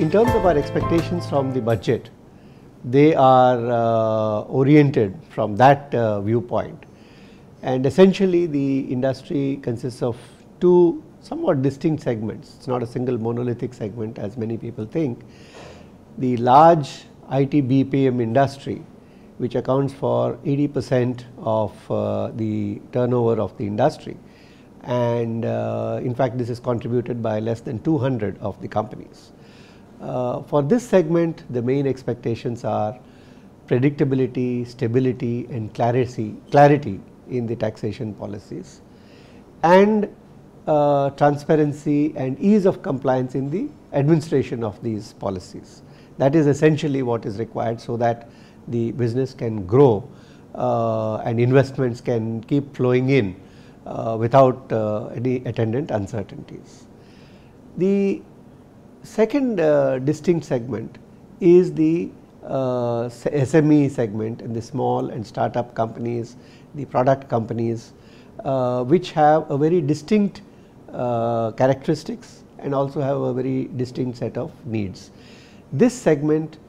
in terms of our expectations from the budget, they are oriented from that viewpoint. And essentially the industry consists of two somewhat distinct segments. It's not a single monolithic segment as many people think. The large IT BPM industry, which accounts for 80% of the turnover of the industry, and in fact this is contributed by less than 200 of the companies. For this segment, the main expectations are predictability, stability and clarity in the taxation policies, and transparency and ease of compliance in the administration of these policies. That is essentially what is required so that the business can grow and investments can keep flowing in without any attendant uncertainties. The second distinct segment is the SME segment and the small and startup companies, the product companies, which have a very distinct characteristics and also have a very distinct set of needs. This segment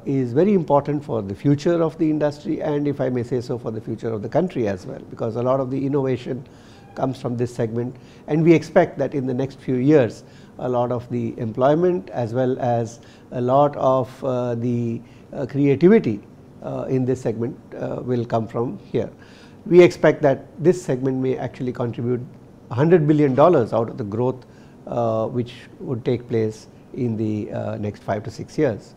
is very important for the future of the industry, and if I may say so, for the future of the country as well, because a lot of the innovation comes from this segment, and we expect that in the next few years a lot of the employment as well as a lot of the creativity in this segment will come from here. We expect that this segment may actually contribute $100 billion out of the growth which would take place in the next 5 to 6 years.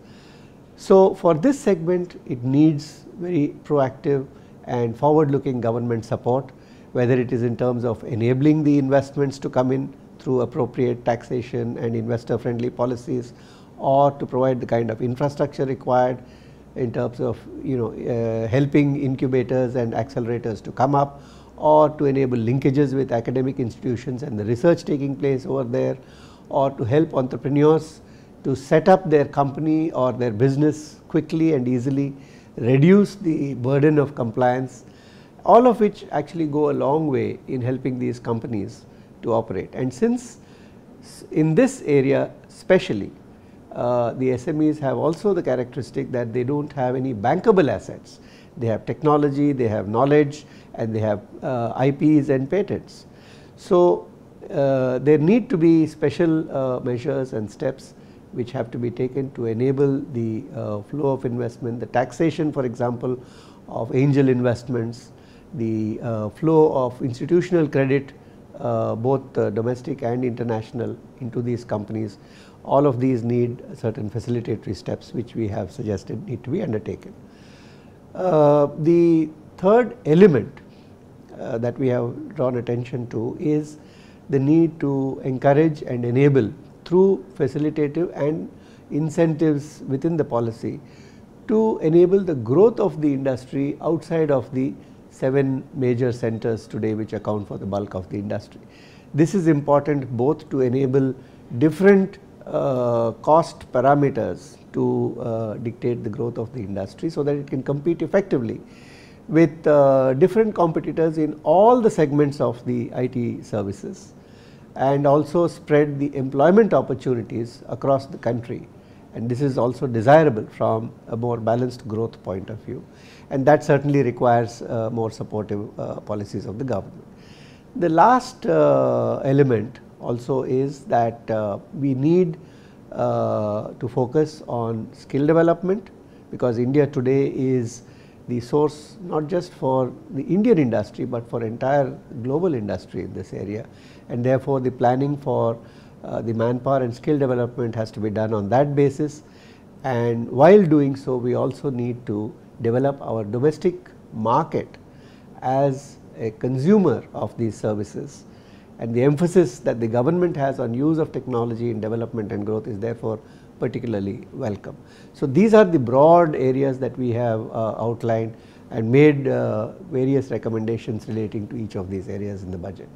So for this segment, it needs very proactive and forward looking government support, whether it is in terms of enabling the investments to come in through appropriate taxation and investor friendly policies, or to provide the kind of infrastructure required in terms of helping incubators and accelerators to come up, or to enable linkages with academic institutions and the research taking place over there, or to help entrepreneurs to set up their company or their business quickly and easily, reduce the burden of compliance, all of which actually go a long way in helping these companies to operate. And since in this area especially the SMEs have also the characteristic that they do not have any bankable assets, they have technology, they have knowledge and they have IPs and patents. So there need to be special measures and steps which have to be taken to enable the flow of investment, the taxation for example of angel investments, the flow of institutional credit both domestic and international into these companies. All of these need certain facilitatory steps which we have suggested need to be undertaken. The third element that we have drawn attention to is the need to encourage and enable through facilitative and incentives within the policy to enable the growth of the industry outside of the 7 major centers today which account for the bulk of the industry. This is important both to enable different cost parameters to dictate the growth of the industry so that it can compete effectively with different competitors in all the segments of the IT services, and also spread the employment opportunities across the country, and this is also desirable from a more balanced growth point of view, and that certainly requires more supportive policies of the government. The last element also is that we need to focus on skill development, because India today is the source not just for the Indian industry but for entire global industry in this area, and therefore the planning for the manpower and skill development has to be done on that basis. And while doing so, we also need to develop our domestic market as a consumer of these services, and the emphasis that the government has on use of technology in development and growth is therefore particularly welcome. So these are the broad areas that we have outlined and made various recommendations relating to each of these areas in the budget.